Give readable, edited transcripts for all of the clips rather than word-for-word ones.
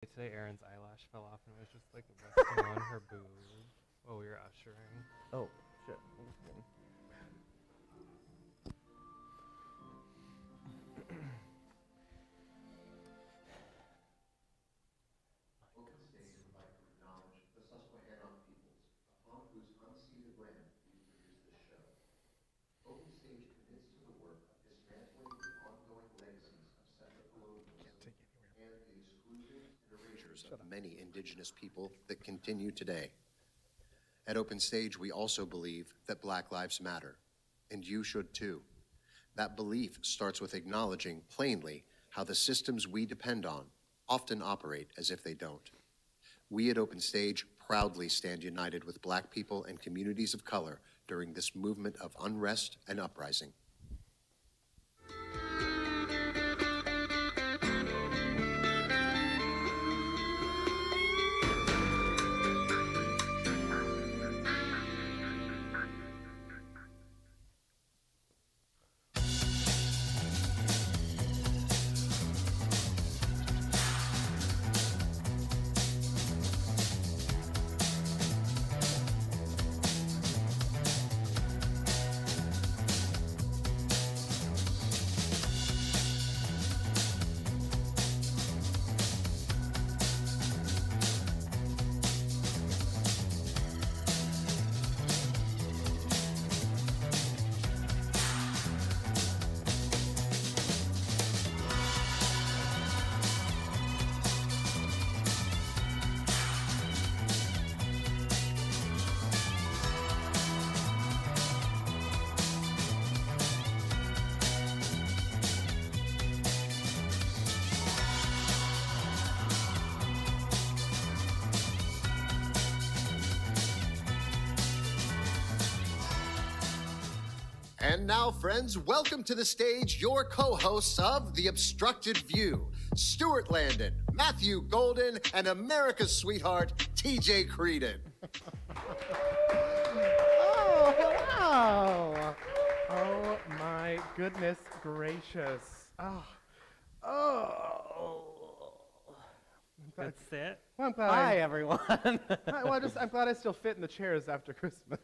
Today Erin's eyelash fell off and it was just like resting on her boob while we were ushering. Oh, shit. I'm just kidding. Open stage would like to acknowledge the Susquehanna peoples, upon whose unceded land we produce this show. Open stage commits to the work of dismantling the ongoing legacies of settler colonialism and the exclusions and erasures of many indigenous people that continue today. At Open Stage, we also believe that Black Lives Matter, and you should too. That belief starts with acknowledging plainly how the systems we depend on often operate as if they don't. We at Open Stage proudly stand united with Black people and communities of color during this movement of unrest and uprising. And now, friends, welcome to the stage your co-hosts of The Obstructed View, Stuart Landon, Matthew Golden, and America's sweetheart, TJ Creedon. Oh, wow. Oh, my goodness gracious. Oh. That's it? Well, I'm glad Hi, everyone. I'm glad I still fit in the chairs after Christmas.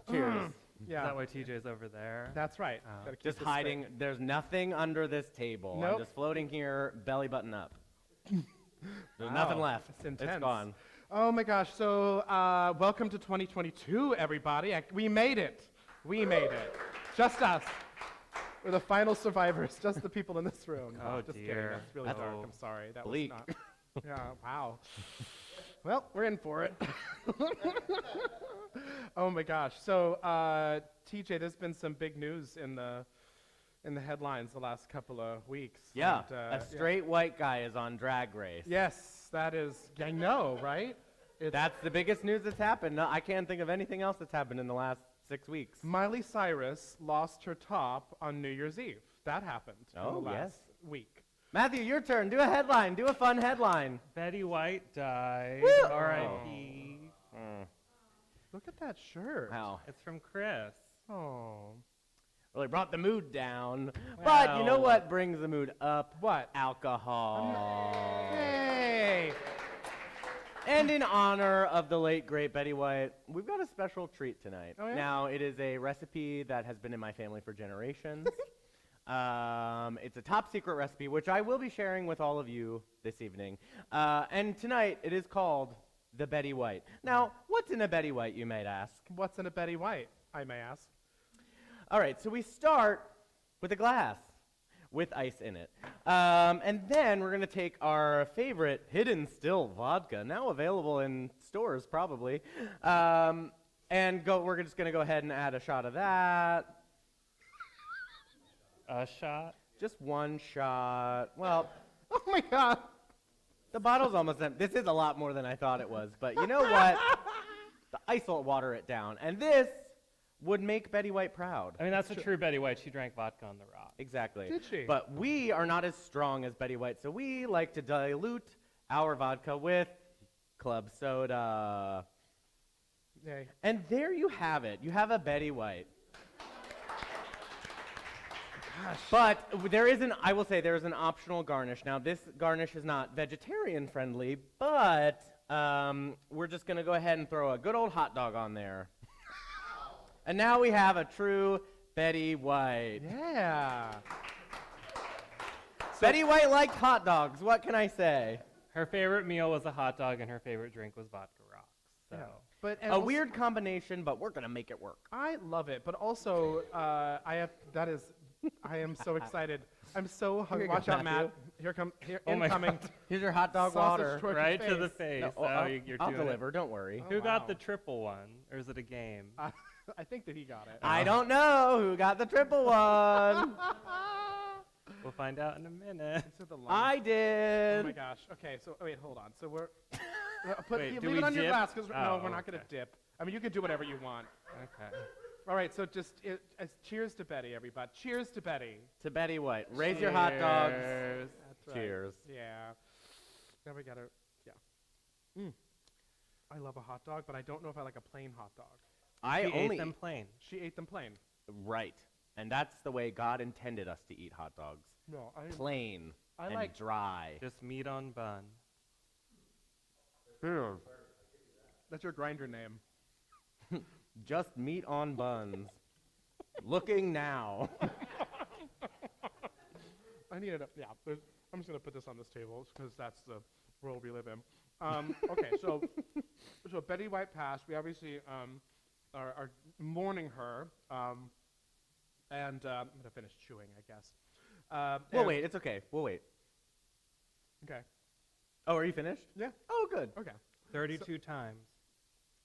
Cheers. Is Yeah, that why TJ's over there? that's right. Oh. Gotta keep Just this hiding. straight. There's nothing under this table. Nope. I'm just floating here, belly button up. There's Wow, nothing left. it's intense. It's gone. Oh my gosh. So, welcome to 2022, everybody. We made it. We made it. Just us. We're the final survivors. Just the people in this room. Oh, just dear. kidding. That's really That's dark. Oh. I'm sorry. That bleak. was not. Yeah. Wow. Well, we're in for it. Oh my gosh. So, TJ, there's been some big news in the headlines the last couple of weeks. Yeah, And, a straight white guy is on Drag Race. Yes, that is. I know, right? It's That's the biggest news that's happened. No, I can't think of anything else that's happened in the last 6 weeks. Miley Cyrus lost her top on New Year's Eve. That happened in Oh, the last yes. week. Matthew, your turn. Do a headline. Do a fun headline. Betty White died. Woo! R.I.P. Look at that shirt. Wow. It's from Chris. Oh. Really brought the mood down. But you know Well. what brings the mood up? What? Alcohol. Hey. And in honor of the late, great Betty White, we've got a special treat tonight. Oh, yeah? Now, it is a recipe that has been in my family for generations. It's a top secret recipe, which I will be sharing with all of you this evening. And tonight, it is called the Betty White. Now, what's in a Betty White, you might ask? What's in a Betty White, I may ask? All right, so we start with a glass with ice in it. And then we're going to take our favorite hidden still vodka, now available in stores probably, and we're just going to go ahead and add a shot of that. A shot? Just one shot. Well, Oh my God. the bottle's almost empty. This is a lot more than I thought it was, but you know what? The ice will water it down. And this would make Betty White proud. I mean, that's a true Betty White. She drank vodka on the rock. Exactly. Did she? But we are not as strong as Betty White, so we like to dilute our vodka with club soda. Yay. And there you have it. You have a Betty White. But there is I will say there is an optional garnish. Now, this garnish is not vegetarian friendly, but we're just going to go ahead and throw a good old hot dog on there. And now we have a true Betty White. Yeah. Betty White liked hot dogs. What can I say? Her favorite meal was a hot dog, and her favorite drink was vodka rocks. So. Yeah. But A weird combination, but we're going to make it work. I love it, but also I am so excited. I'm so Here you hungry. Watch go, out, Matt. Matthew. Here Oh my incoming. Here's your hot dog Sausage water. torture Right to face. the face. No, Oh, you're I'll doing it. deliver. Don't worry. Oh, Who got wow. the triple one, or is it a game? I think that he got it. I don't know who got the triple one. We'll find out in a minute. Into the lunch. I Oh did. my gosh. Okay, so wait, hold on. So we're Wait, do leave we it on your dip? glass because no, Oh, we're not gonna okay. dip. I mean, you can do whatever you want. Okay. All right, so just cheers to Betty, everybody. Cheers to Betty. To Betty White. Raise your hot dogs. Cheers. That's right. Cheers. Yeah. Now we gotta. Yeah. I love a hot dog, but I don't know if I like a plain hot dog. I She only ate them plain. She ate them plain. right, and that's the way God intended us to eat hot dogs. No, Plain I and like- dry. Just meat on bun. That's your grinder name. Just meat on buns. Looking now. I needed a, yeah. I'm just gonna put this on this table because that's the world we live in. Okay, so Betty White passed. We obviously are mourning her, and I'm gonna finish chewing, I guess. We'll and- wait. It's okay. We'll wait. Okay. Oh, are you finished? Yeah. Oh, good. Okay. 32 times.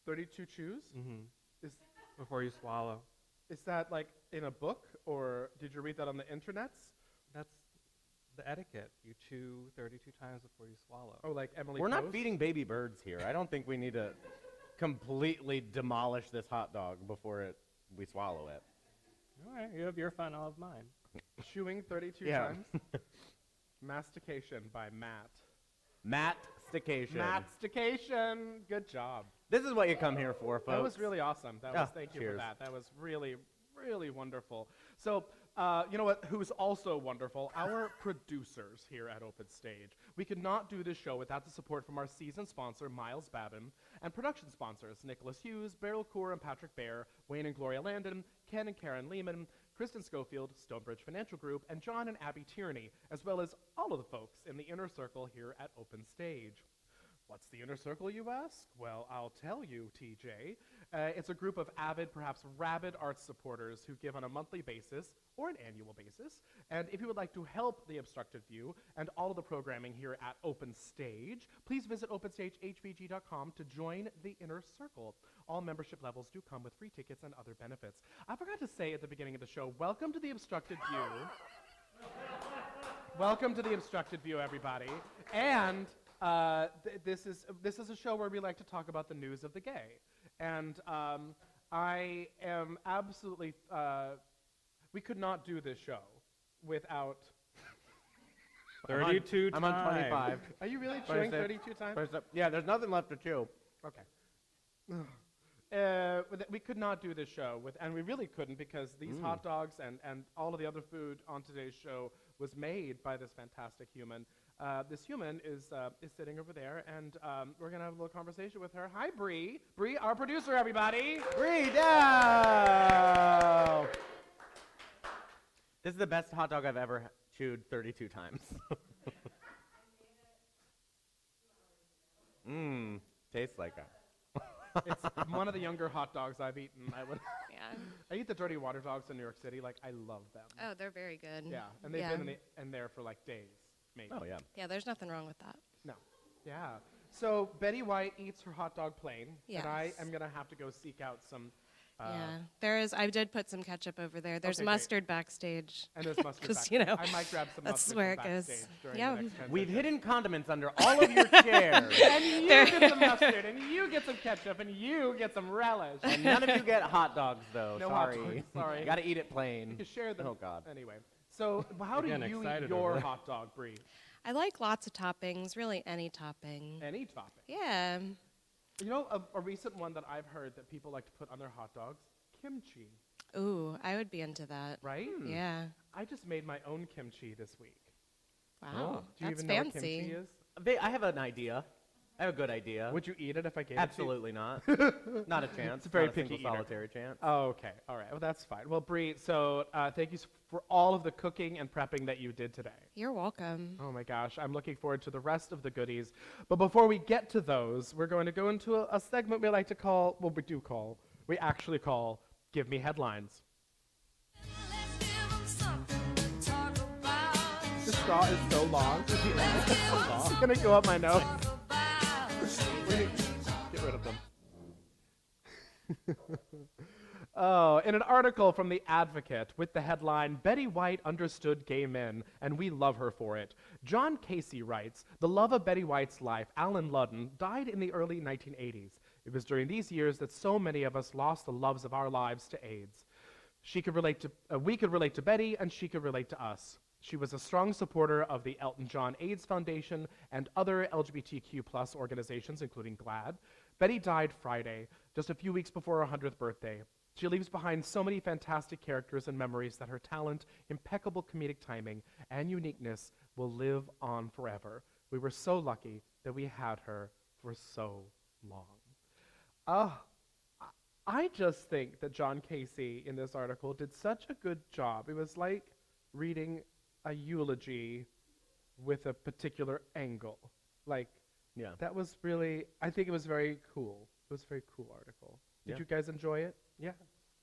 32 chews. Mm-hmm. Is Before you swallow. is that like in a book, or did you read that on the internets? That's the etiquette. You chew 32 times before you swallow. Oh, like Emily. We're not Post? feeding baby birds here. I don't think we need to completely demolish this hot dog before we swallow it. All right, you have your fun, I'll have mine. Chewing 32 Yeah. times. Mastication by Matt. Mastication. Mastication. Good job. This is what you come here for, folks. That was really awesome. That was, Ah, thank you for cheers. that. That was really, really wonderful. So, you know what? Who's also wonderful? Our producers here at Open Stage. We could not do this show without the support from our season sponsor, Miles Babin, and production sponsors, Nicholas Hughes, Beryl Kaur and Patrick Bear, Wayne and Gloria Landon, Ken and Karen Lehman, Kristen Schofield, Stonebridge Financial Group, and John and Abby Tierney, as well as all of the folks in the inner circle here at Open Stage. What's the inner circle, you ask? Well, I'll tell you, TJ. It's a group of avid, perhaps rabid arts supporters who give on a monthly basis or an annual basis. And if you would like to help the Obstructed View and all of the programming here at Open Stage, please visit openstagehbg.com to join the inner circle. All membership levels do come with free tickets and other benefits. I forgot to say at the beginning of the show, welcome to the Obstructed View. Welcome to the Obstructed View, everybody. And this is a show where we like to talk about the news of the gay. And I am absolutely, we could not do this show without, 32 I'm times. on 25. are you really chewing 26. 32 times? First up- Yeah, there's nothing left to chew. Okay. We could not do this show and we really couldn't because these hot dogs and all of the other food on today's show was made by this fantastic human. This human is sitting over there, and we're gonna have a little conversation with her. Hi, Bree. Bree, our producer, everybody. Bree down! This is the best hot dog I've ever chewed 32 times. Mmm, tastes like a. It's one of the younger hot dogs I've eaten. Yeah. I eat the dirty water dogs in New York City. Like, I love them. Oh, they're very good. Yeah, and they've yeah. been in there for like days, maybe. Oh, yeah. Yeah, there's nothing wrong with that. No. Yeah. So Betty White eats her hot dog plain, and I Yes. am gonna have to go seek out some. Yeah. There is. I did put some ketchup over there. There's Okay, great. mustard backstage. And there's mustard. 'Cause, back you there. know, I might grab some that's mustard where from it goes. backstage during Yeah. the next We've transition. hidden condiments under all of your chairs, And you get some mustard, and you get some ketchup, and you get some relish. and none of you get hot dogs, though. No hot Sorry. dogs, sorry. You gotta eat it You plain. can share them. Oh, God. Anyway, so how do Getting you eat excited your over it. hot dog, Brie? I like lots of toppings. Really, any topping. Any topping. Yeah. You know, a recent one that I've heard that people like to put on their hot dogs, kimchi. Ooh, I would be into that. right? Yeah. I just made my own kimchi this week. Wow. Do you That's even know what fancy. kimchi is? I have an idea. I have a good idea. Would you eat it if I gave it to Absolutely not. Not a chance. It's a very not a picky single eater. solitary chance. you? Oh, okay. All right. Well, that's fine. Well, Bree, so thank you for all of the cooking and prepping that you did today. You're welcome. Oh my gosh, I'm looking forward to the rest of the goodies. But before we get to those, we're going to go into a segment we like to call, we actually call Give Me Headlines. The straw is so long. It's going to go up my nose. Get rid of them. Oh, in an article from The Advocate with the headline, Betty White Understood Gay Men, and We Love Her for It, John Casey writes, the love of Betty White's life, Alan Ludden, died in the early 1980s. It was during these years that so many of us lost the loves of our lives to AIDS. We could relate to Betty, and she could relate to us. She was a strong supporter of the Elton John AIDS Foundation and other LGBTQ+ organizations, including GLAAD. Betty died Friday, just a few weeks before her 100th birthday. She leaves behind so many fantastic characters and memories that her talent, impeccable comedic timing, and uniqueness will live on forever. We were so lucky that we had her for so long. I just think that John Casey in this article did such a good job. It was like reading a eulogy with a particular angle. Like, Yeah. that was really, I think it was very cool. It was a very cool article. Did Yeah. you guys enjoy it? Yeah.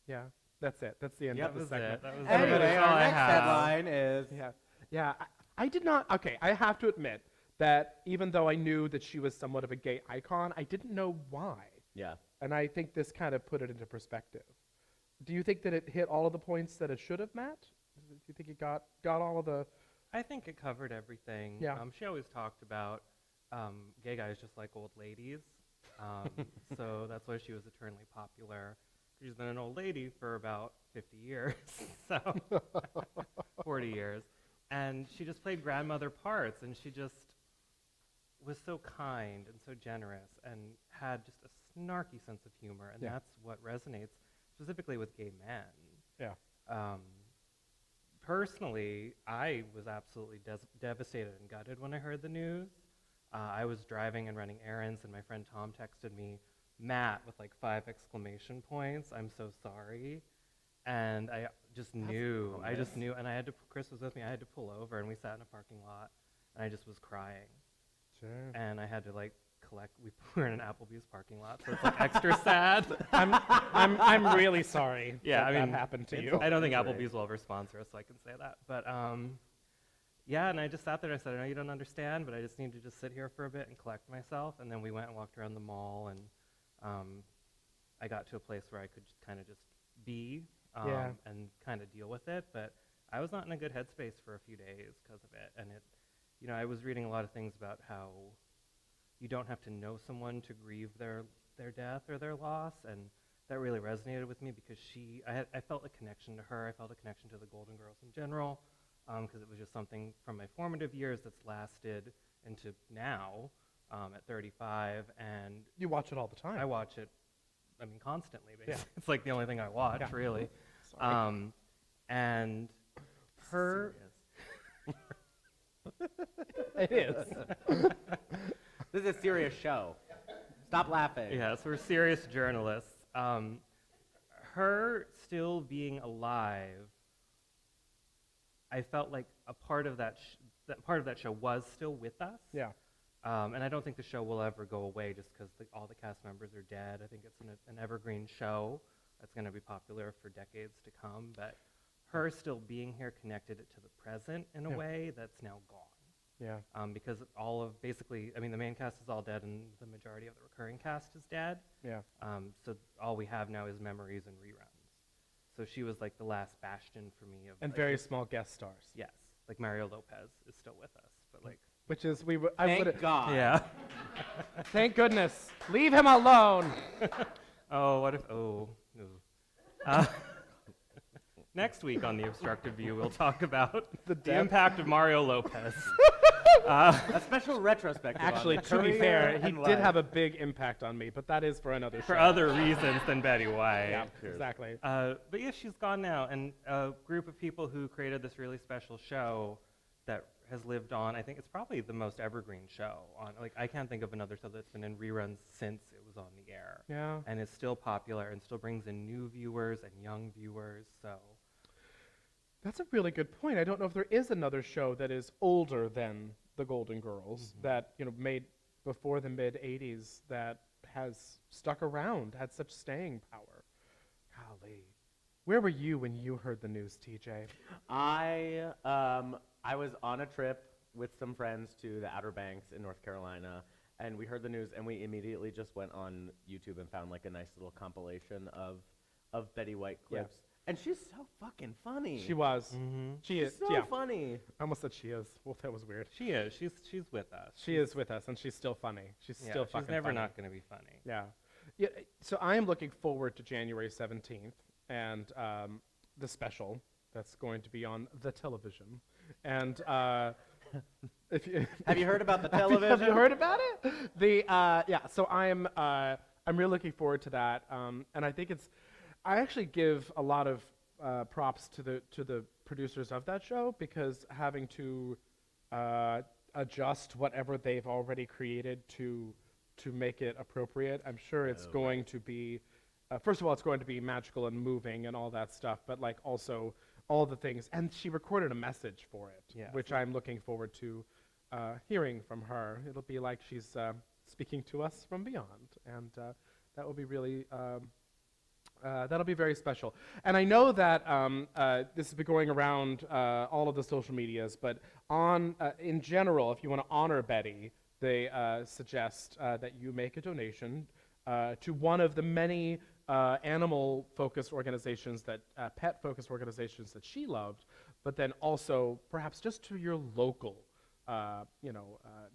Yeah. That's it. That's the end That of the was segment. it. That was Anyway, that's all our I next have. headline is Yeah. Yeah. I did not, okay, I have to admit that even though I knew that she was somewhat of a gay icon, I didn't know why. Yeah. And I think this kind of put it into perspective. Do you think that it hit all of the points that it should have, Matt? Do you think it got all of the... I think it covered everything. Yeah. She always talked about gay guys just like old ladies. So that's why she was eternally popular. She's been an old lady for about 50 years, so 40 years. And she just played grandmother parts, and she just was so kind and so generous and had just a snarky sense of humor, and Yeah. that's what resonates specifically with gay men. Yeah. Personally, I was absolutely devastated and gutted when I heard the news. I was driving and running errands, and my friend Tom texted me, Matt, with like 5 exclamation points, I'm so sorry. And I just knew, and I had to, Chris was with me, I had to pull over, and we sat in a parking lot, and I just was crying. Sure. And I had to like we were in an Applebee's parking lot, so it's like extra sad. I'm really sorry Yeah, that I mean, that happened to you. I don't think That's right. Applebee's will ever sponsor us, so I can say that. But yeah, and I just sat there and I said, I know you don't understand, but I just need to just sit here for a bit and collect myself. And then we went and walked around the mall, and I got to a place where I could kind of just be Yeah. and kind of deal with it. But I was not in a good headspace for a few days because of it. And I was reading a lot of things about how you don't have to know someone to grieve their death or their loss, and that really resonated with me because I felt a connection to her. I felt a connection to the Golden Girls in general, because it was just something from my formative years that's lasted into now at 35, and You watch it all the time. I watch it, I mean, constantly, basically. Yeah. It's like the only thing I watch, Yeah. really. Sorry. And her... It is. This is a serious show. Stop laughing. Yes, we're serious journalists. Her still being alive, I felt like a part of that show was still with us. Yeah. And I don't think the show will ever go away just because all the cast members are dead. I think it's an evergreen show that's going to be popular for decades to come. But her still being here connected it to the present in a Yeah. way that's now gone. Yeah. Because all of basically, I mean, the main cast is all dead and the majority of the recurring cast is dead. Yeah. So all we have now is memories and reruns. So she was like the last bastion for me of And like, very just- small guest stars. yes, like Mario Lopez is still with us, but like Which is I Thank would God. yeah. Thank goodness. Leave him alone. Oh, what if? Oh. No. Next week on the Obstructed View, we'll talk about the death. impact of Mario Lopez. A special retrospective. on Actually, the to be career fair, he and did life. have a big impact on me, but that is for another show. for other reasons than Betty White. Yeah, Cheers. exactly. But yeah, she's gone now, and a group of people who created this really special show that has lived on. I think it's probably the most evergreen show on. Like, I can't think of another show that's been in reruns since it was on the air. Yeah. And is still popular and still brings in new viewers and young viewers. So That's a really good point. I don't know if there is another show that is older than The Golden Girls that, made before the mid 80s that has stuck around, had such staying power. Golly. Where were you when you heard the news, TJ? I was on a trip with some friends to the Outer Banks in North Carolina, and we heard the news, and we immediately just went on YouTube and found like a nice little compilation of Betty White clips. And she's so fucking funny. She was. She is. She's so Yeah. funny. I almost said she is. Well, that was weird. she is. She's with us. She is with us, and she's still funny. She's Yeah, still she's fucking never funny. not going to be funny. Yeah. Yeah. So I am looking forward to January 17th and the special that's going to be on the television. And if you Have you heard about the have television? you heard about it? So I'm really looking forward to that. And I think I actually give a lot of props to the producers of that show, because having to adjust whatever they've already created to make it appropriate, I'm sure it's going to be, first of all, it's going to be magical and moving and all that stuff, but like also all the things. And she recorded a message for it, Yes. which I'm looking forward to hearing from her. It'll be like she's speaking to us from beyond, and that will be really that'll be very special. And I know that this has been going around all of the social medias, but in general, if you want to honor Betty, they suggest that you make a donation to one of the many animal-focused organizations, pet-focused organizations that she loved, but then also perhaps just to your local,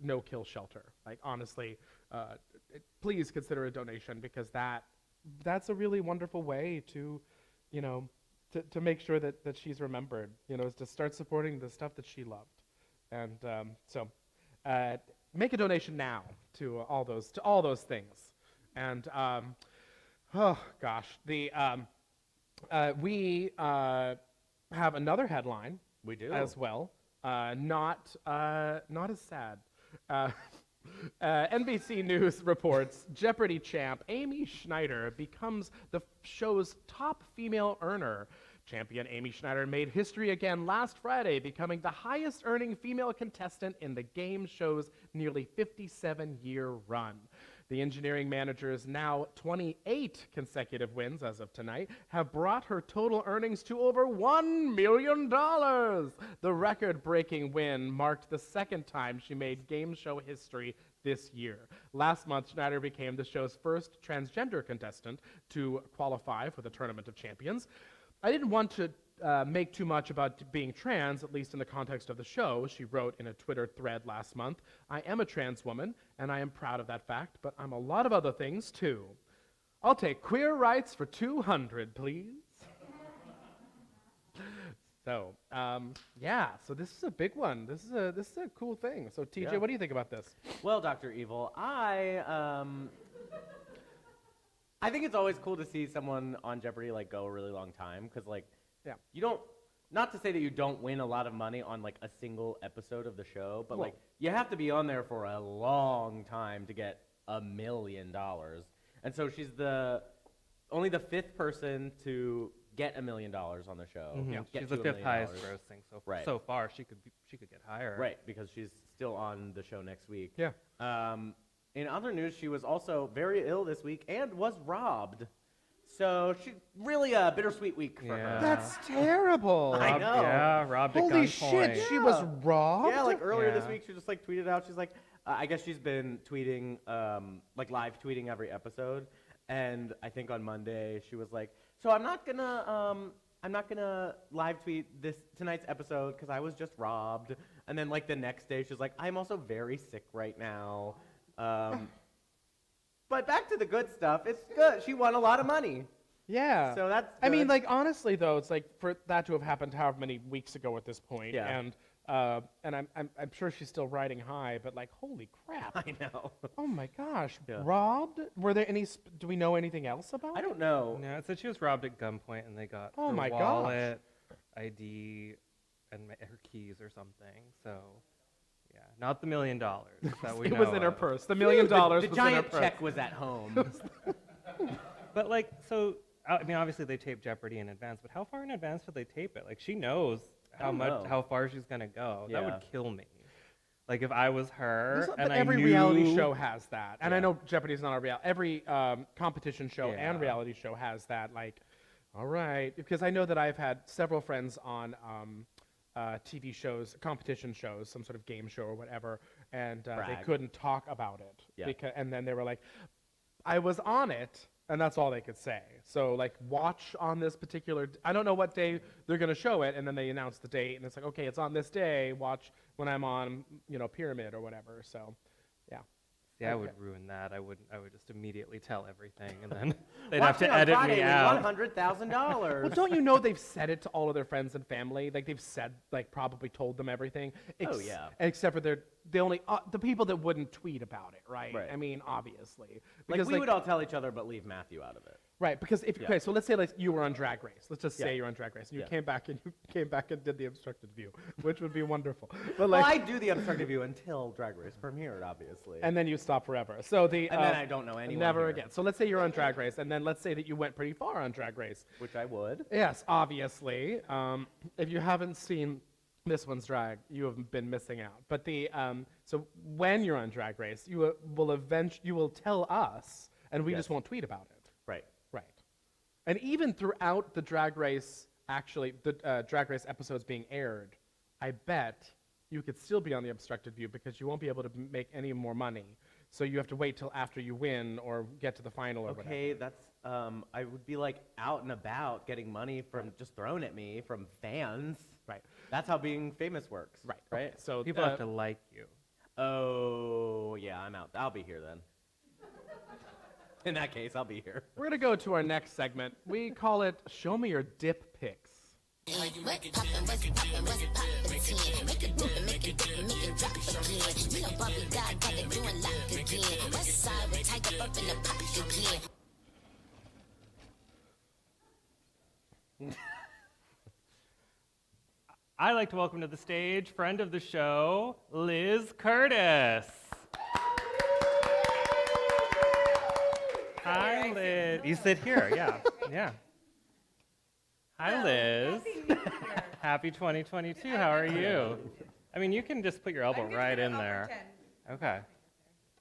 no-kill shelter. Like, honestly, please consider a donation, because that's a really wonderful way to make sure that she's remembered, is to start supporting the stuff that she loved. And so make a donation now to all those things. And oh gosh, we have another headline. We do. As well. Not as sad. NBC News reports Jeopardy champ Amy Schneider becomes the show's top female earner. Champion Amy Schneider made history again last Friday, becoming the highest-earning female contestant in the game show's nearly 57-year run. The engineering manager's now 28 consecutive wins as of tonight have brought her total earnings to over $1 million. The record-breaking win marked the second time she made game show history this year. Last month, Schneider became the show's first transgender contestant to qualify for the Tournament of Champions. I didn't want to make too much about being trans, at least in the context of the show, she wrote in a Twitter thread last month. I am a trans woman, and I am proud of that fact, but I'm a lot of other things, too. I'll take queer rights for 200, please. So, so this is a big one. This is a cool thing. So, TJ, Yeah. what do you think about this? Well, Dr. Evil, I think it's always cool to see someone on Jeopardy go a really long time, because Yeah. you don't, not to say that you don't win a lot of money on a single episode of the show, but Well- you have to be on there for a long time to get $1 million. And so she's only the fifth person to get $1 million on the show. Mhm. Get She's to the $1 fifth million. highest grossing Right. so far. She could get higher. Right, because she's still on the show next week. Yeah. In other news, she was also very ill this week and was robbed. So she really a bittersweet week for Yeah. her. That's terrible. I know. Yeah, robbed at Holy gunpoint. shit, she was Yeah. robbed? Yeah, earlier this Yeah. week, she just tweeted out. She's I guess she's been tweeting, live tweeting every episode. And I think on Monday she was so I'm not gonna live tweet tonight's episode because I was just robbed. And then the next day she's I'm also very sick right now. But back to the good stuff. It's good. She won a lot of money. Yeah. So that's I mean, good. honestly, though, it's for that to have happened however many weeks ago at this point, Yeah. and and I'm sure she's still riding high, but like, holy crap! I know. Oh my gosh, Yeah. robbed? Were there any? Do we know anything else about I it? don't know. No, it said she was robbed at gunpoint, and they got Oh her my gosh. wallet, ID, and her keys or something. So, yeah, not the $1 million that we It know was in her of. purse. The $1 million The was in her giant purse. check was at home. But like, so I mean, obviously they tape Jeopardy in advance, but how far in advance do they tape it? Like, she knows don't know. how far she's gonna go. That Yeah. would kill me. Like, if I was her But and I every knew, reality show has that, and I Yeah. know Jeopardy's not a real. Every competition show and Yeah. reality show has that. Like, all right, because I know that I've had several friends on TV shows, competition shows, some sort of game show or whatever, and they Brag. couldn't talk about it. Yeah. And then they were like, I was on it, and that's all they could say. So, like, watch on this particular, I don't know what day they're going to show it, and then they announce the date, and it's like, okay, it's on this day, watch when I'm on, Pyramid or whatever. So, yeah. yeah, I Okay. would ruin that. I would just immediately tell everything, and then they'd Watch have to it on edit Friday me with out. $100,000. Well, don't you know they've said it to all of their friends and family? Like, they've said, like, probably told them everything. Oh, yeah. Except for the people that wouldn't tweet about it, right? Right. I mean, obviously. Like, Because, we would all tell each other, but leave Matthew out of it. Right, because Yeah. okay, so let's say like you were on Drag Race. Let's just say Yeah. you're on Drag Race, and you Yeah. came back and did the Obstructed View, which would be wonderful. But Well, like, I do the Obstructed View until Drag Race premiered, obviously. and then you stop forever. So the And then I don't know anyone never here. again. So let's say you're on Drag Race, and then let's say that you went pretty far on Drag Race. Which I would. Yes, obviously. If you haven't seen this one's drag, you have been missing out. But so when you're on Drag Race, you will tell us, and we Yes. just won't tweet about it. Right. Right. And even throughout the Drag Race, the Drag Race episodes being aired, I bet you could still be on the Obstructed View because you won't be able to make any more money. So you have to wait till after you win or get to the final or whatever. Okay, that's, I would be like out and about getting money from just thrown at me from fans. Right. That's how being famous works. Right. Right? Okay. So People have to like you. Oh, yeah, I'm out. I'll be here then. In that case, I'll be here. we're going to go to our next segment. We call it Show Me Your Dip Pics. I'd like to welcome to the stage friend of the show, Liz Curtis. Hi, Liz. You sit here, yeah, yeah. Hi, Liz. Happy 2022. How are you? I mean, you can just put your elbow right in there. Okay.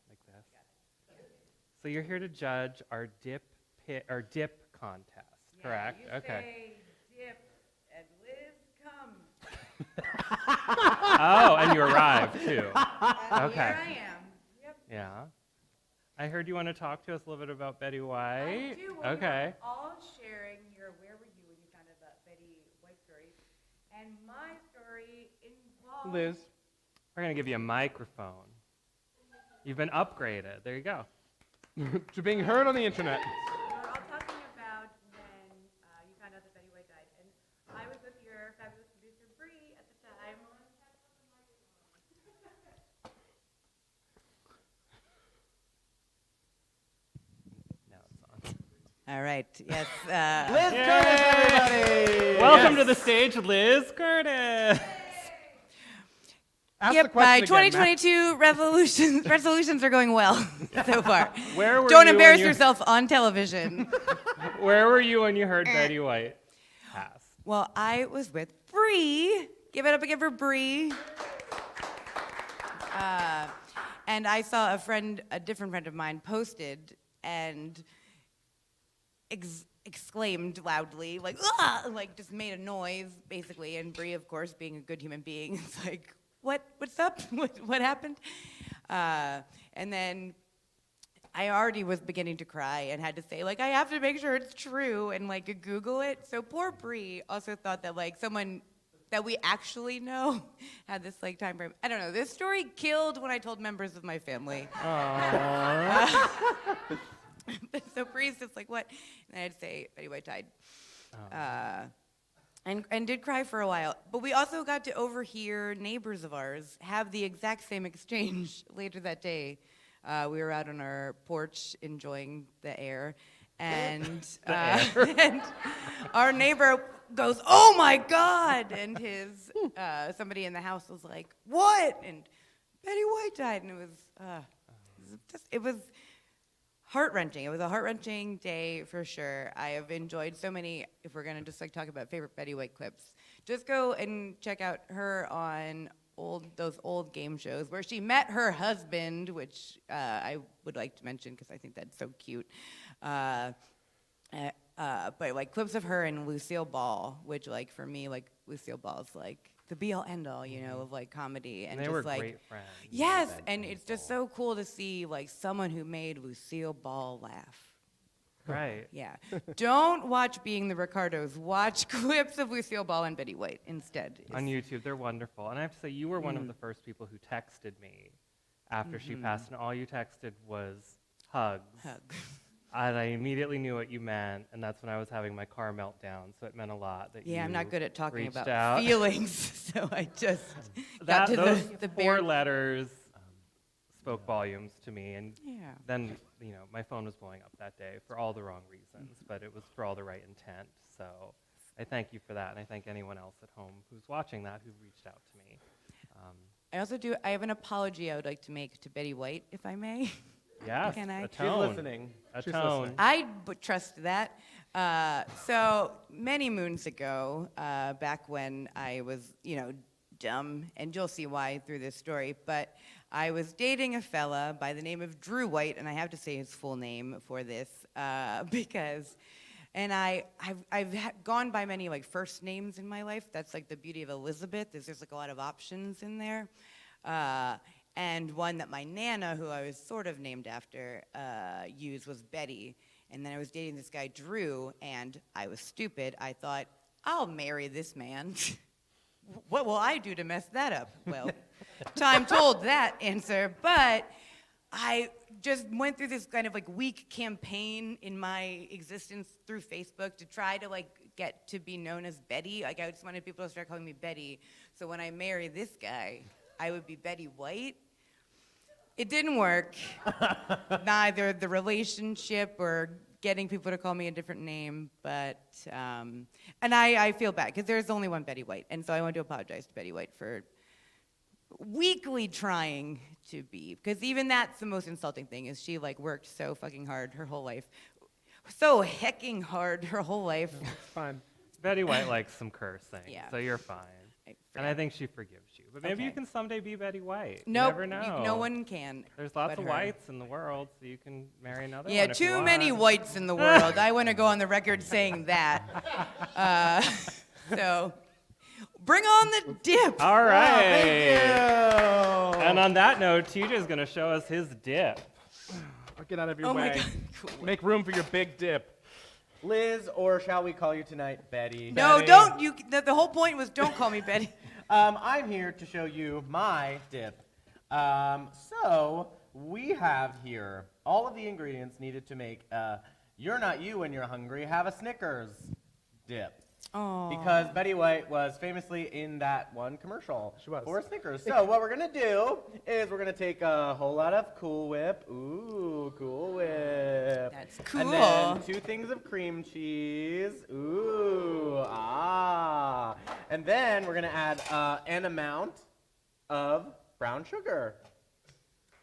Like this. So you're here to judge our dip contest, correct? You Okay. say dip and Liz come. Oh, and you arrived too. Okay. Here I am. Yep. Yeah. I heard you want to talk to us a little bit about Betty White. I do. Well, Okay. We're all sharing your Where Were You when you found out about Betty White story. And my story involves... Liz. We're going to give you a microphone. You've been upgraded. There you go. To being heard on the internet. We're all talking about when you found out that Betty White died. And I was with your fabulous producer, Bree, at the time. Now it's on. All right. Yes. Liz Curtis, everybody! Welcome to the stage, Liz Curtis. Ask the Yep, question my again, Matt. 2022 resolutions are going well so far. Where were Don't you embarrass when you- yourself on television. Where were you when you heard Betty White passed? Well, I was with Bree. Give it up again for Bree. And I saw a different friend of mine posted and exclaimed loudly, like, "Ah!" Like just made a noise, basically. And Bree, of course, being a good human being, is like, what's up? What happened? And then I already was beginning to cry and had to say, like, I have to make sure it's true and, like, Google it. So poor Bree also thought that, like, someone that we actually know had this, like, time frame. I don't know. This story killed when I told members of my family. So Bree's just like, what? And I had to say, Betty White died. and did cry for a while. But we also got to overhear neighbors of ours have the exact same exchange later that day. We were out on our porch enjoying the air, and, and our neighbor goes, "Oh my God!" And his somebody in the house was like, "What?" And Betty White died, and it was heart-wrenching. It was a heart-wrenching day for sure. I have enjoyed so many, if we're gonna just like talk about favorite Betty White clips, just go and check out her on those old game shows where she met her husband, which I would like to mention because I think that's so cute. But like clips of her and Lucille Ball, which like for me, like Lucille Ball's like the be-all end-all, you know, of like comedy, and they just were like great friends. yes, and it's just so cool to see like someone who made Lucille Ball laugh. Right. Yeah, don't watch Being the Ricardos. Watch clips of Lucille Ball and Betty White instead. On YouTube, they're wonderful. And I have to say, you were one of the first people who texted me after she passed, and all you texted was hugs. Hugs. And I immediately knew what you meant, and that's when I was having my car meltdown, so it meant a lot that you Yeah, I'm not good at talking reached about out. feelings, so I just got to Those the four bare. letters spoke volumes to me, and Yeah. then, you know, my phone was blowing up that day for all the wrong reasons, but it was for all the right intent, so I thank you for that, and I thank anyone else at home who's watching that who reached out to me. I have an apology I would like to make to Betty White, if I may. Yes, Can I? a She's tone. listening. A She's tone. listening. I would trust that. So many moons ago, back when I was, you know, dumb, and you'll see why through this story, but I was dating a fella by the name of Drew White, and I have to say his full name for this because, and I've gone by many like first names in my life. That's like the beauty of Elizabeth, is there's like a lot of options in there. And one that my Nana, who I was sort of named after, used was Betty. And then I was dating this guy, Drew, and I was stupid. I thought, I'll marry this man. What will I do to mess that up? Well, time told that answer, but I just went through this kind of like weak campaign in my existence through Facebook to try to like get to be known as Betty. Like I just wanted people to start calling me Betty. So when I marry this guy, I would be Betty White. It didn't work. Neither the relationship or getting people to call me a different name, but, and I feel bad, because there's only one Betty White, and so I want to apologize to Betty White for weakly trying to be, because even that's the most insulting thing, is she, like, worked so fucking hard her whole life. So hecking hard her whole life. Fine. Betty White likes some cursing, Yeah. so you're fine. And I think she forgives you. But maybe you Okay. can someday be Betty White. Nope, You never know. no one can. There's lots but of her. whites in the world, so you can marry another Yeah, one if you too many want. whites in the world. I want to go on the record saying that. So, bring on the dip. All right. Thank you. And on that note, TJ's going to show us his dip. I'll get out of your Oh way. my God. Cool. Make room for your big dip. Liz, or shall we call you tonight Betty? No, Betty. don't. You. The whole point was don't call me Betty. I'm here to show you my dip. So we have here all of the ingredients needed to make You're Not You When You're Hungry Have a Snickers dip. Oh. Because Betty White was famously in that one commercial She was. for Snickers. So what we're going to do is we're going to take a whole lot of Cool Whip. Ooh, Cool Whip. That's cool. And then 2 things of cream cheese. Ooh, ah. And then we're going to add an amount of brown sugar.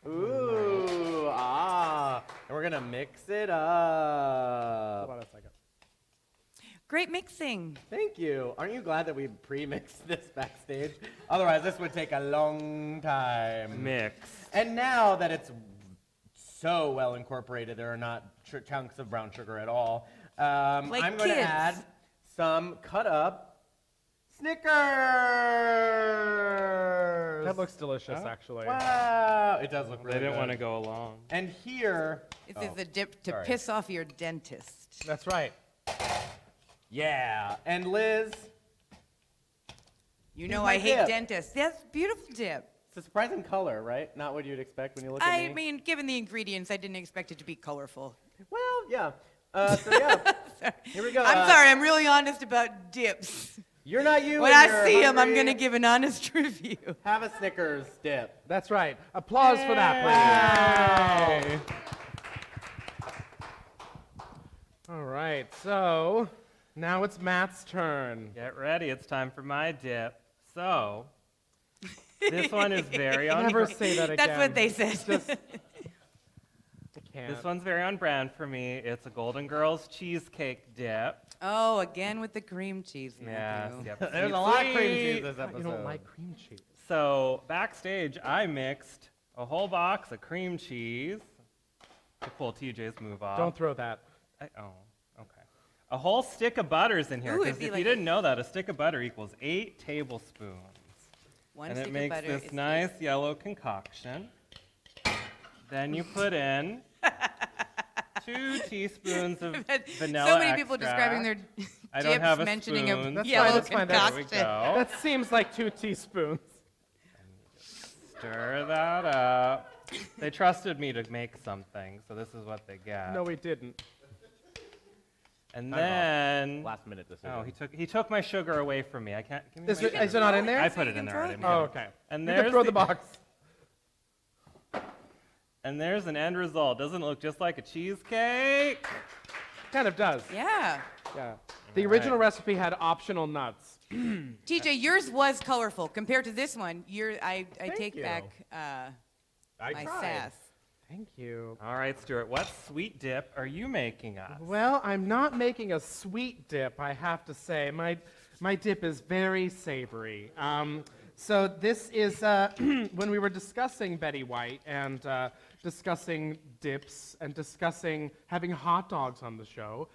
Ooh, ah. And we're going to mix it up. Hold on a second. Great mixing. Thank you. Aren't you glad that we pre-mixed this backstage? Otherwise, this would take a long time. Mix. And now that it's so well incorporated, there are not chunks of brown sugar at all. Like I'm going to kids. add some cut up Snickers. That looks delicious, Oh. actually. Wow, it does look really They didn't good. want to go along. And here, This is a dip to sorry. piss off your dentist. That's right. yeah. And Liz, You know my I hate dip. dentists. That's beautiful dip. it's a surprising color, right? Not what you'd expect when you look at me. I mean, given the ingredients, I didn't expect it to be colorful. Well, yeah. So yeah, Sorry. here we go. I'm sorry. I'm really honest about dips. You're not you. When and I you're see him, I'm hungry. going to give an honest review. Have a Snickers dip. That's right. Applause for that, please. All right, so now it's Matt's turn. Get ready, it's time for my dip. So, this one is very on. Never say that again. That's what they said. Just, I can't. This one's very on brand for me. It's a Golden Girls cheesecake dip. Oh, again with the cream cheese, Yes, Matthew. yep. There's sweet, a lot of cream sweet. cheese this episode. You don't like cream cheese. So backstage, I mixed a whole box of cream cheese to pull TJ's move off. Don't throw that. Okay. A whole stick of butter's in here, Ooh, it'd because be if like you didn't know that, a stick of butter equals 8 tablespoons. One And stick it makes of butter this is nice yellow concoction. Then you put in 2 teaspoons of vanilla So many people extract. describing their I don't dips, have a mentioning spoon. a That's yellow fine, that's fine. There we concoction. go. That seems like 2 teaspoons. Stir that up. They trusted me to make something, so this is what they get. No, we didn't. And I'm then Last minute decision. oh, he took my sugar away from me. I can't. Give me Is my it, sugar. is it not in there? I So put you it in can there throw already. it Oh, okay. And You there's can throw the box. And there's an end result. Doesn't it look just like a cheesecake? Kind of does. Yeah. Yeah. The All original right. recipe had optional nuts. TJ, yours was colorful compared to this one. I take you. back I my tried. sass. Thank you. All right, Stuart. What sweet dip are you making us? Well, I'm not making a sweet dip, I have to say. My dip is very savory. So this is when we were discussing Betty White and discussing dips and discussing having hot dogs on the show.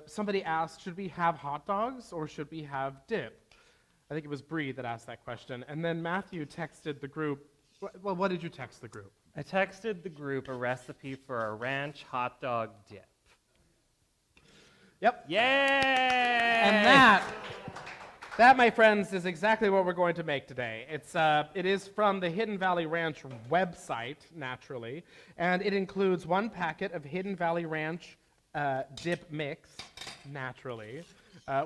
Somebody asked, should we have hot dogs or should we have dip? I think it was Bree that asked that question. And then Matthew texted the group. Well, what did you text the group? I texted the group a recipe for a ranch hot dog dip. Yep. Yay! And that, my friends, is exactly what we're going to make today. It is from the Hidden Valley Ranch website, naturally, and it includes 1 packet of Hidden Valley Ranch dip mix, naturally,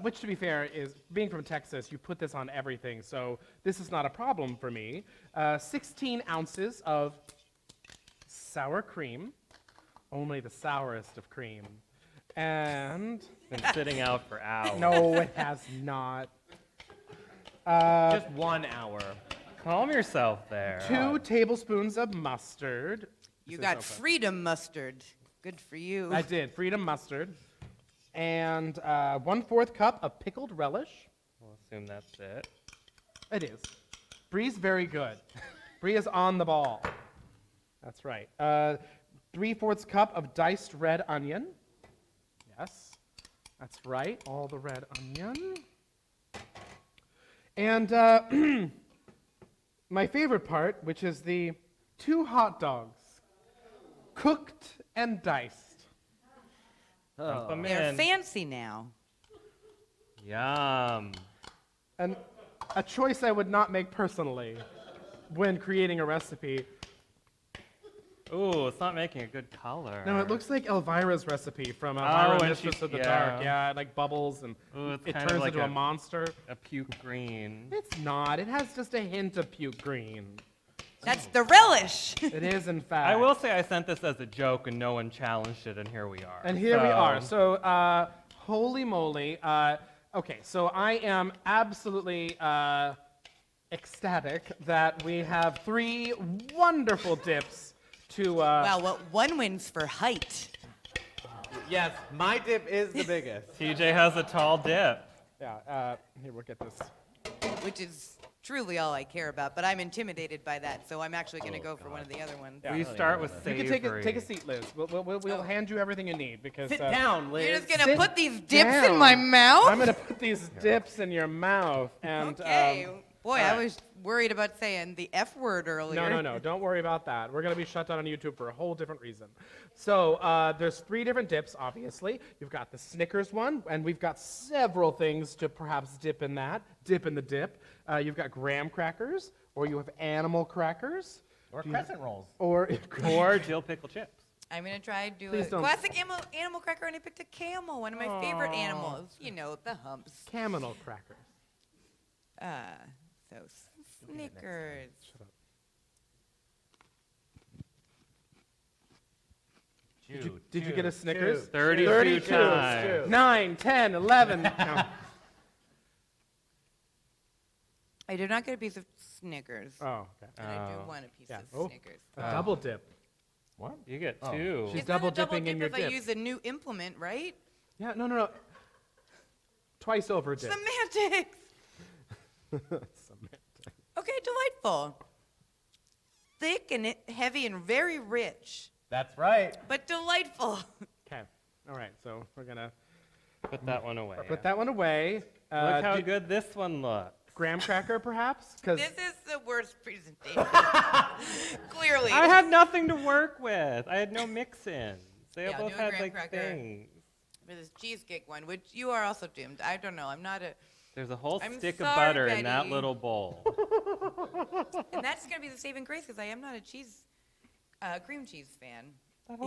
which, to be fair, is, being from Texas, you put this on everything, so this is not a problem for me. 16 ounces of sour cream, only the sourest of cream, and... Been sitting out for hours. No, it has not. Just 1 hour. Calm yourself there. 2 tablespoons of mustard. You This is got so fun. freedom mustard. Good for you. I did, freedom mustard. And 1/4 cup of pickled relish. We'll assume that's it. It is. Bree's very good. Bree is on the ball. That's right. 3/4 cup of diced red onion. Yes, that's right. All the red onion. And my favorite part, which is the 2 hot dogs, cooked and diced. Dump 'em They're in. fancy now. Yum. And a choice I would not make personally when creating a recipe. Ooh, it's not making a good color. No, it looks like Elvira's recipe from Oh, Elvira, when Mistress she- of the yeah. Dark. Yeah, it like bubbles and Ooh, it's it kind of turns like into a a- monster. A puke green. It's not. It has just a hint of puke green. That's the relish. It is, in fact. I will say I sent this as a joke and no one challenged it, and here we are. And here we are. So, holy moly. Okay, so I am absolutely ecstatic that we have 3 wonderful dips to. Wow, what one wins for height. Yes, my dip is the biggest. TJ has a tall dip. Yeah, here, we'll get this. Which is truly all I care about, but I'm intimidated by that, so I'm actually going to go for one of the other ones. We start with You savory. can take a seat, Liz. We'll hand you everything you need because. Sit down, Liz. You're just going to Sit put these dips down. in my mouth? I'm gonna put these dips in your mouth and. Okay. Boy, I right. was worried about saying the F word earlier. No. Don't worry about that. We're going to be shut down on YouTube for a whole different reason. So there's 3 different dips, obviously. You've got the Snickers one, and we've got several things to perhaps dip in that. Dip in the dip. You've got graham crackers, or you have animal crackers, Or crescent rolls. or Or dill pickle chips. I'm going to try to do Please a don't. classic animal cracker, and I picked a camel, one of my favorite animals. You know, the humps. Camel crackers. So Snickers. Shut up. Did you get a Snickers? 32 times. 9, 10, 11. No. I did not get a piece of Snickers. Oh, okay. And I do want a piece Yeah. of Oh. Snickers. A double dip. What? You get Oh. 2. She's It's not double a double dipping in dip your if dip. I use a new implement, right? Yeah, no. Twice over dip. Semantics. Okay, delightful. Thick and heavy and very rich, That's right. but delightful. Okay. All right, so we're going to Put that one away. put that one away. Look how good this one looks. Graham cracker, perhaps? Because This is the worst presentation. Clearly. I had nothing to work with. I had no mix-ins. They Yeah, both do a had graham like cracker. things. For this cheesecake one, which you are also doomed. I don't know. I'm not a. There's a whole I'm stick of sorry, butter in that Betty. little bowl. And that's going to be the saving grace because I am not a cream cheese fan.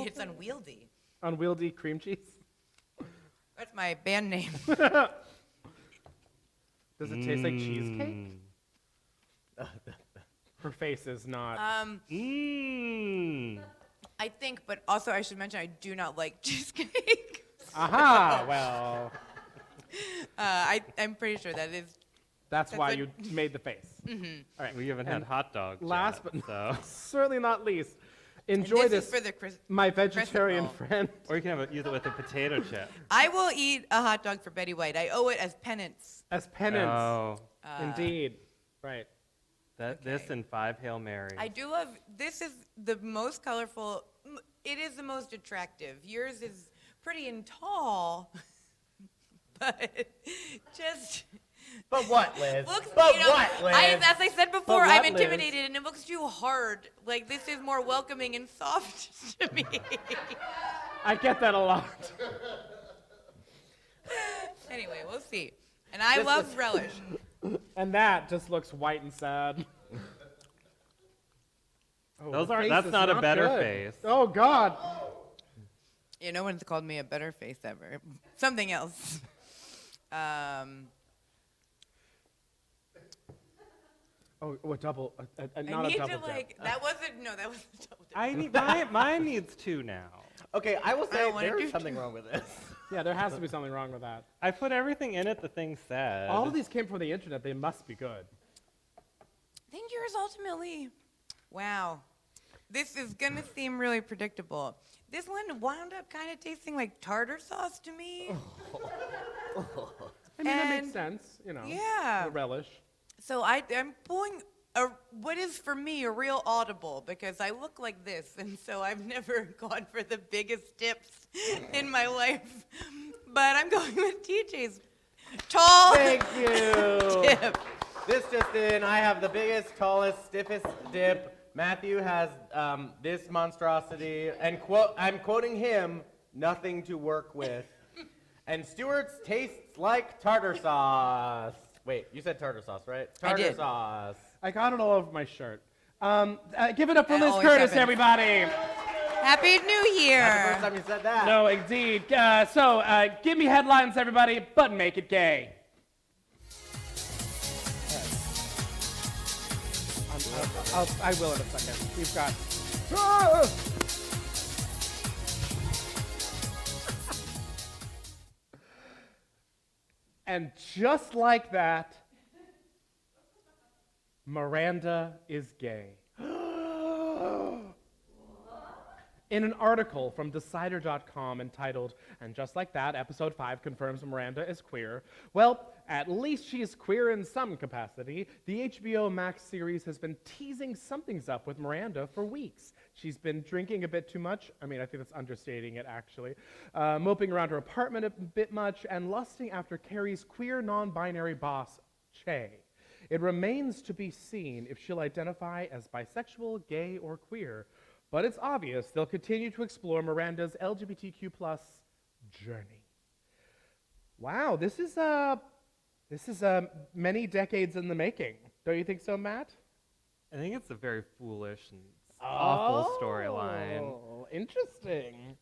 It's unwieldy. unwieldy cream cheese. That's my band name. Does it taste like cheesecake? Mm. Her face is not. Mmm. I think, but also I should mention I do not like cheesecake. Aha! Well, I'm pretty sure that is. that's why what- you made the face. All right. We haven't had And hot dogs last yet, but so. certainly not least, And enjoy this this, is for the my vegetarian roll. friend. Or you can use it with a potato chip. I will eat a hot dog for Betty White. I owe it as penance. As penance. Oh, Indeed. Right. this Okay. and 5 Hail Marys. I do love. This is the most colorful. It is the most attractive. Yours is pretty and tall, but just. But what, Liz? Looks, but you know, what, Liz? as I said before, what, I'm Liz? intimidated, and it looks too hard. Like this is more welcoming and soft to me. I get that a lot. Anyway, we'll see. And I love relish. And that just looks white and sad. Oh, Those the aren't- face that's is not a better good. face. Oh, God. Yeah, no one's called me a better face ever. Something else. Oh, a double, I not need a double to dip. like. That wasn't. No, that wasn't a double dip. I need mine needs 2 now. Okay, I will say don't wanna there's do something wrong with this. Yeah, there has to be something wrong with that. I put everything in it the thing said. All of these came from the internet. They must be good. I think yours ultimately. Wow. This is gonna seem really predictable. This one wound up kind of tasting like tartar sauce to me. I mean, that makes And- sense, you know. Yeah. The relish. So I'm pulling what is for me a real audible because I look like this, and so I've never gone for the biggest dips in my life. But I'm going with TJ's tall Thank you. dip. This just in, I have the biggest, tallest, stiffest dip. Matthew has this monstrosity, and I'm quoting him, nothing to work with. And Stuart's tastes like tartar sauce. Wait, you said tartar sauce, right? I Tartar did. sauce. I got it all over my shirt. Give it up for That Liz always Curtis, happens. everybody. Happy New That's the Year. first time you said that. No, indeed. So, give me headlines, everybody, but make it gay. I will in a second. We've got. And just like that, Miranda is gay. In an article from Decider.com entitled, "And Just Like That, Episode 5 Confirms Miranda is Queer," well, at least she is queer in some capacity. The HBO Max series has been teasing something's up with Miranda for weeks. She's been drinking a bit too much. I mean, I think that's understating it, actually. Moping around her apartment a bit much, and lusting after Carrie's queer non-binary boss, Che. It remains to be seen if she'll identify as bisexual, gay, or queer. But it's obvious they'll continue to explore Miranda's LGBTQ+ journey. Wow, this is many decades in the making. Don't you think so, Matt? I think it's a very foolish and awful storyline. Oh, And Interesting.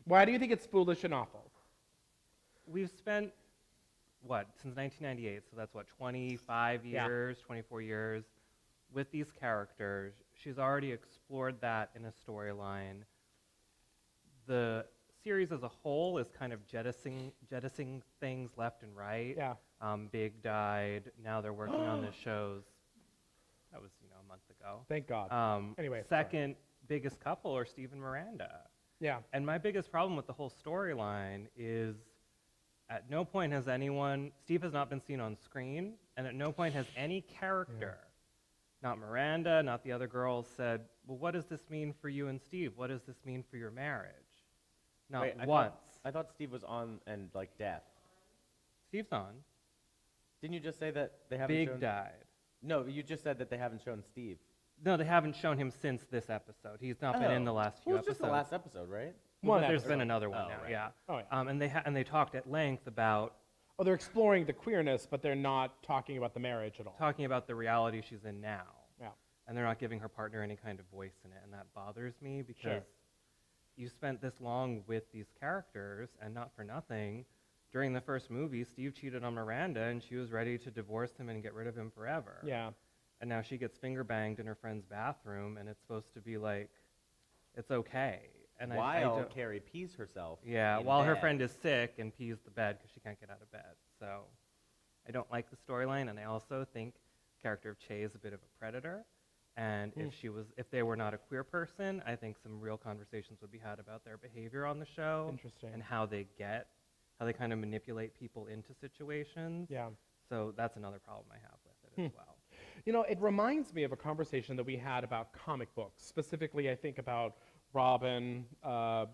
Why do you think it's foolish and awful? We've spent, since 1998, so that's 25 Yeah. years, 24 years, with these characters. She's already explored that in a storyline. The series as a whole is kind of jettisoning things left and right. Yeah. Big died. Now they're working on the shows. That was, a month ago. Thank God. Anyway, sorry. Second biggest couple are Steve and Miranda. Yeah. And my biggest problem with the whole storyline is at no point has Steve has not been seen on screen, and at no point has any character, not Miranda, not the other girls, said, well, what does this mean for you and Steve? What does this mean for your marriage? Not Wait, once. I thought Steve was on and like death. Steve's on. Didn't you just say that they haven't Big shown? died. No, you just said that they haven't shown Steve. No, they haven't shown him since this episode. He's not been in the last few Well, it's episodes. just the last episode, right? Well, One but there's episode. been another one Oh, now, right. yeah. Oh, yeah. And they talked at length about Oh, they're exploring the queerness, but they're not talking about the marriage at all. talking about the reality she's in now. Yeah. And they're not giving her partner any kind of voice in it, and that bothers me because Sure. you spent this long with these characters, and not for nothing. During the first movie, Steve cheated on Miranda, and she was ready to divorce him and get rid of him forever. Yeah. And now she gets finger banged in her friend's bathroom, and it's supposed to be like, it's okay. And I While don't- Carrie pees herself. yeah, in while her bed. friend is sick and pees the bed because she can't get out of bed. So I don't like the storyline, and I also think the character of Che is a bit of a predator. And if they were not a queer person, I think some real conversations would be had about their behavior on the show. Interesting. And how they kind of manipulate people into situations. Yeah. So that's another problem I have with it as well. It reminds me of a conversation that we had about comic books. Specifically, I think about Robin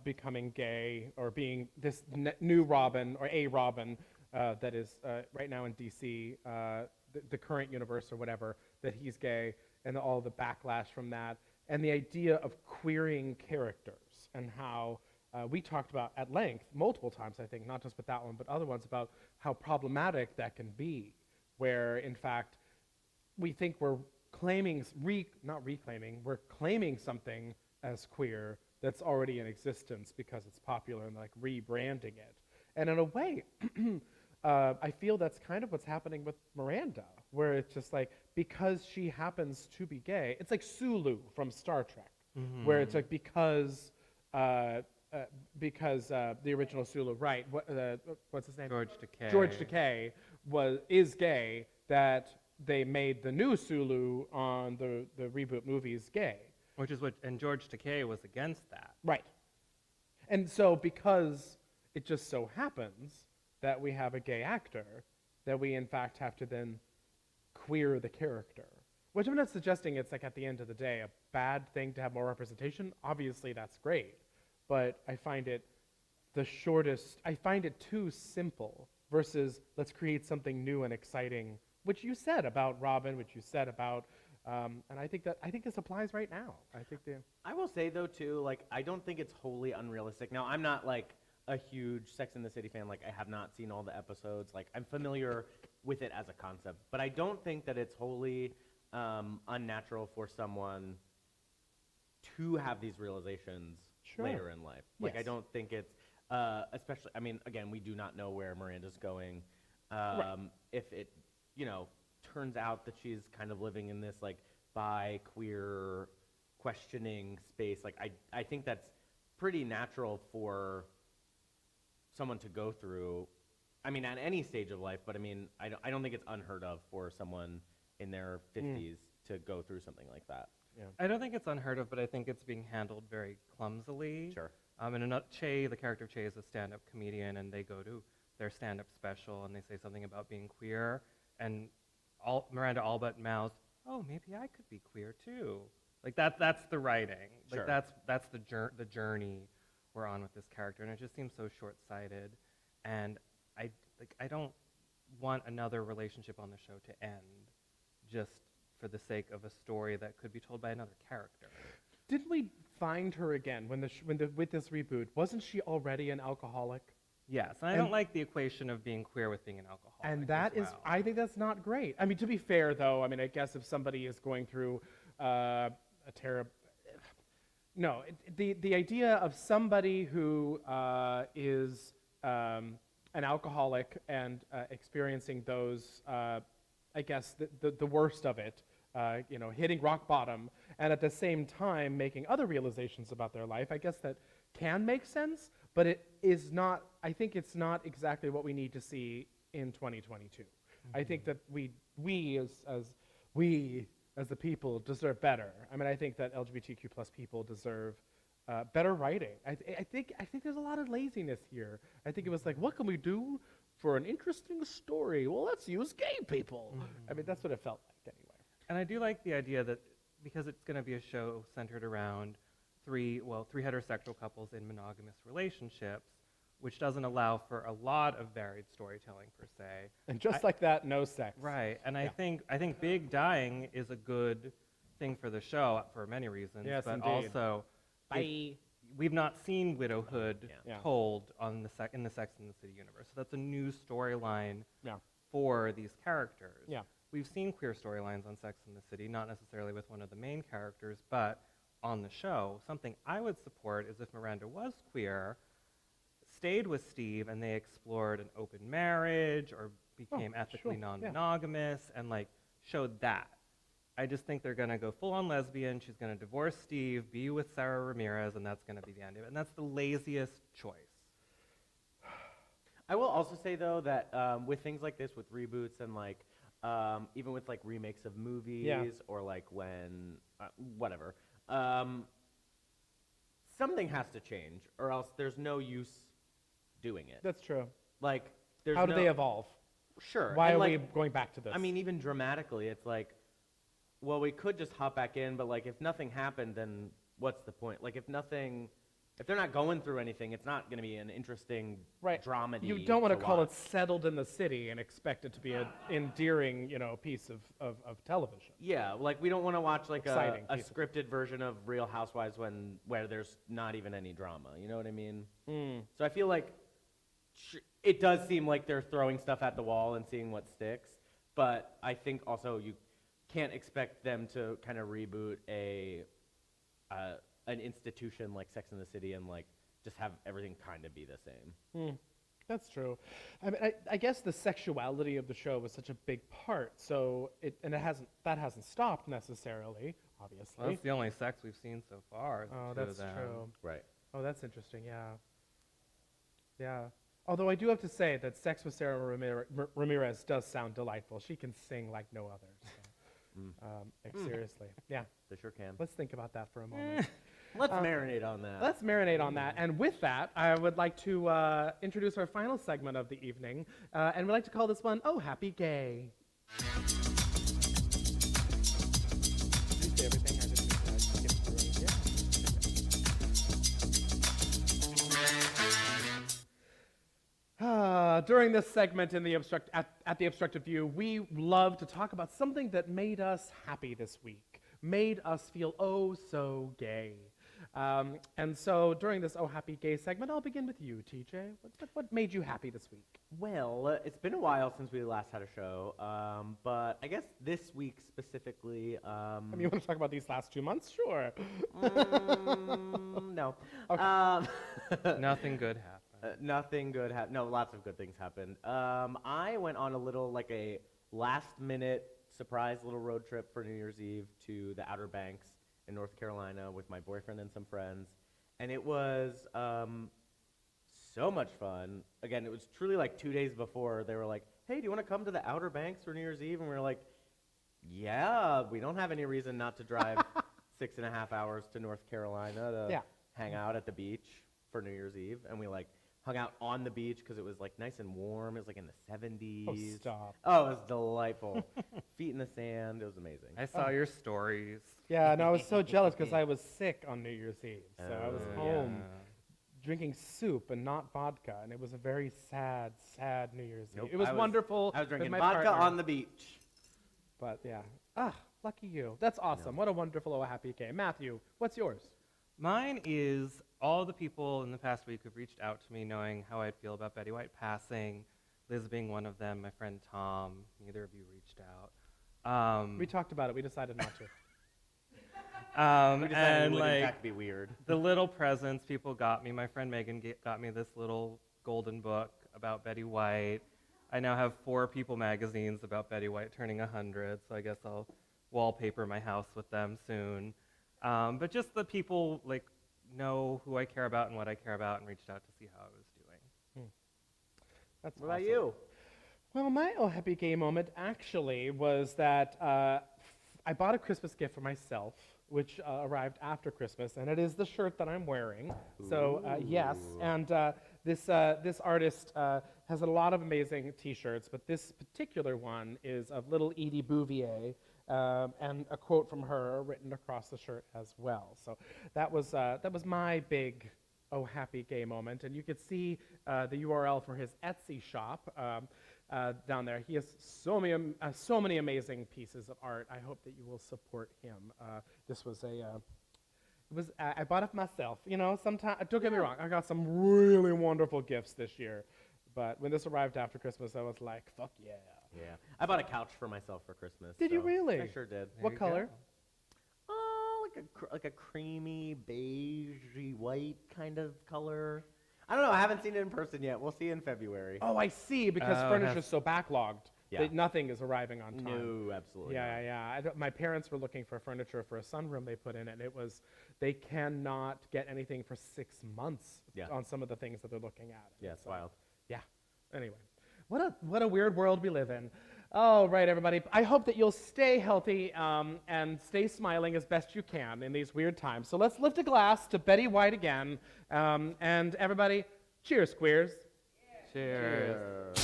becoming gay or being this new Robin or a Robin that is right now in DC, the current universe or whatever, that he's gay and all the backlash from that. And the idea of queering characters and how we talked about at length multiple times, I think, not just with that one, but other ones about how problematic that can be, where in fact we think we're claiming, we're claiming something as queer that's already in existence because it's popular and like rebranding it. And in a way, I feel that's kind of what's happening with Miranda, where it's just like, because she happens to be gay, it's like Sulu from Star Trek, where it's like because the original Sulu, right? What's his name? George Takei. George Takei is gay, that they made the new Sulu on the reboot movies gay. And George Takei was against that. Right. And so because it just so happens that we have a gay actor, that we in fact have to then queer the character. Which I'm not suggesting it's like at the end of the day a bad thing to have more representation. Obviously that's great. But I find it too simple versus let's create something new and exciting, which you said about Robin, which you said about, and I think this applies right now. I will say though too, like I don't think it's wholly unrealistic. Now I'm not like a huge Sex and the City fan. Like I have not seen all the episodes. Like I'm familiar with it as a concept, but I don't think that it's wholly unnatural for someone to have these realizations later in life. Like I Yes. don't think it's especially. I mean, again, we do not know where Miranda's going. If it, turns out that she's kind of living in this like bi queer questioning space, like I think that's pretty natural for someone to go through. I mean, at any stage of life, but I mean, I don't think it's unheard of for someone in their 50s to go through something like that. I don't think it's unheard of, but I think it's being handled very clumsily. Sure. Che, the character of Che, is a stand-up comedian, and they go to their stand-up special, and they say something about being queer, and Miranda all but mouths, "Oh, maybe I could be queer too." Like that's the writing. Like Sure. that's the journey we're on with this character, and it just seems so short-sighted. And I don't want another relationship on the show to end just for the sake of a story that could be told by another character. Didn't we find her again with this reboot? Wasn't she already an alcoholic? Yes, and I don't like the equation of being queer with being an alcoholic. And that as is, well. I think that's not great. I mean, to be fair, though, I mean, I guess if somebody is going through a terrible, No, the idea of somebody who is an alcoholic and experiencing those, I guess, the worst of it, hitting rock bottom, and at the same time making other realizations about their life, I guess that can make sense, but it is not, I think it's not exactly what we need to see in 2022. I think that we as the people deserve better. I mean, I think that LGBTQ plus people deserve better writing. I think there's a lot of laziness here. I think it was like, what can we do for an interesting story? Well, let's use gay people. I mean, that's what it felt like anyway. And I do like the idea that because it's going to be a show centered around three heterosexual couples in monogamous relationships, which doesn't allow for a lot of varied storytelling per se. And just like that, no sex. Right, and Yeah. I think Big dying is a good thing for the show for many reasons. Yes, but indeed. also, we've not seen widowhood Yeah. told in the Sex and the City universe. So that's a new storyline Yeah. for these characters. Yeah. We've seen queer storylines on Sex and the City, not necessarily with one of the main characters, but on the show. Something I would support is if Miranda was queer, stayed with Steve, and they explored an open marriage or became ethically sure, yeah. non-monogamous and like showed that. I just think they're going to go full-on lesbian. She's going to divorce Steve, be with Sarah Ramirez, and that's going to be the end of it. And that's the laziest choice. I will also say though that with things like this, with reboots and like even with like remakes of movies or like when whatever, something has to change, or else there's no use doing it. That's true. Like, there's How do they evolve? Sure. Why and are like, we going back to this? I mean, even dramatically, it's like, well, we could just hop back in, but like if nothing happened, then what's the point? Like if they're not going through anything, it's not going to be an interesting dramedy. You don't want to call watch. it Settled in the City and expect it to be an endearing, piece of television. Yeah, like we don't want to watch like a Exciting piece of- scripted version of Real Housewives where there's not even any drama. You know what I mean? So I feel like it does seem like they're throwing stuff at the wall and seeing what sticks, but I think also you can't expect them to kind of reboot an institution like Sex and the City and like just have everything kind of be the same. That's true. I mean, I guess the sexuality of the show was such a big part, so that hasn't stopped necessarily, obviously. Well, that's the only sex we've seen so far. Oh, the two of that's them. true. Right. Oh, that's interesting. Yeah. Yeah. Although I do have to say that Sex with Sarah Ramirez does sound delightful. She can sing like no other. So, seriously. Yeah. They sure can. Let's think about that for a moment. Let's marinate on that. Let's marinate on that. And with that, I would like to introduce our final segment of the evening. And we'd like to call this one, Oh, Happy Gay. Did you say everything? I didn't skip through it. During this segment in the at the Obstructed View, we love to talk about something that made us happy this week, made us feel oh so gay. And so during this Oh Happy Gay segment, I'll begin with you, TJ. What made you happy this week? Well, it's been a while since we last had a show, but I guess this week specifically. I mean, you want to talk about these last 2 months? Sure. No. Okay. Nothing good happened. Nothing good happened. No, lots of good things happened. I went on a little, like a last-minute surprise little road trip for New Year's Eve to the Outer Banks in North Carolina with my boyfriend and some friends, and it was so much fun. Again, it was truly like 2 days before. They were like, hey, do you want to come to the Outer Banks for New Year's Eve? And we were like, yeah, we don't have any reason not to drive 6.5 hours to North Carolina to hang out at the beach for New Year's Eve. And we like hung out on the beach because it was like nice and warm. It was like in the 70s. Oh, stop. Oh, it was delightful. Feet in the sand. It was amazing. I saw your stories. Yeah, no, I was so jealous because I was sick on New Year's Eve. So I was Oh, home drinking soup and not vodka, and it was a very sad, sad New Year's Nope, Eve. It was wonderful. I was drinking with my vodka partner, on the beach. But yeah. Lucky you. That's awesome. What a wonderful Oh Happy Gay. Matthew, what's yours? Mine is all the people in the past week who've reached out to me knowing how I'd feel about Betty White passing, Liz being one of them, my friend Tom. Neither of you reached out. We talked about it. We decided not to. We decided And it would in like fact be weird. the little presents people got me. My friend Megan got me this little golden book about Betty White. I now have 4 People magazines about Betty White turning 100, so I guess I'll wallpaper my house with them soon. But just the people like know who I care about and what I care about, and reached out to see how I was doing. That's What about awesome. you? Well, my oh happy gay moment actually was that I bought a Christmas gift for myself, which arrived after Christmas, and it is the shirt that I'm wearing. So yes, and this artist has a lot of amazing T-shirts, but this particular one is of little Edie Bouvier, and a quote from her written across the shirt as well. So that was my big oh happy gay moment, and you could see the URL for his Etsy shop down there. He has so many amazing pieces of art. I hope that you will support him. This was I bought it myself. You know, sometimes don't get me wrong, I got some really wonderful gifts this year, but when this arrived after Christmas, I was like, fuck yeah. Yeah. I bought a couch for myself for Christmas. Did you so really? I sure did. What color? Oh, like a creamy, beigey, white kind of color. I don't know. I haven't seen it in person yet. We'll see in February. Oh, I see, because Oh, furniture's so backlogged Yeah. that nothing is arriving on time. No, absolutely. Yeah, not. yeah, yeah. My parents were looking for furniture for a sunroom they put in, and they cannot get anything for 6 months Yeah. on some of the things that they're looking at. Yeah, it's So, wild. Yeah. Anyway, what a weird world we live in. All right, everybody. I hope that you'll stay healthy and stay smiling as best you can in these weird times. So let's lift a glass to Betty White again. And everybody, cheers, queers. Cheers.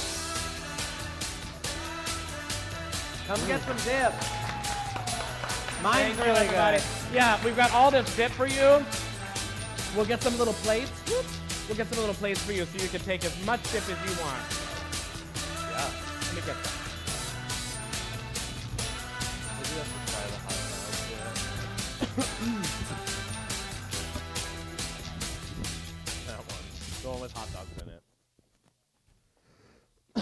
Come get some dip. Mine's Thank you, really everybody. good. Yeah, we've got all this dip for you. We'll get some little plates. Whoop. We'll get some little plates for you so you can take as much dip as you want. Yeah. Let me get that.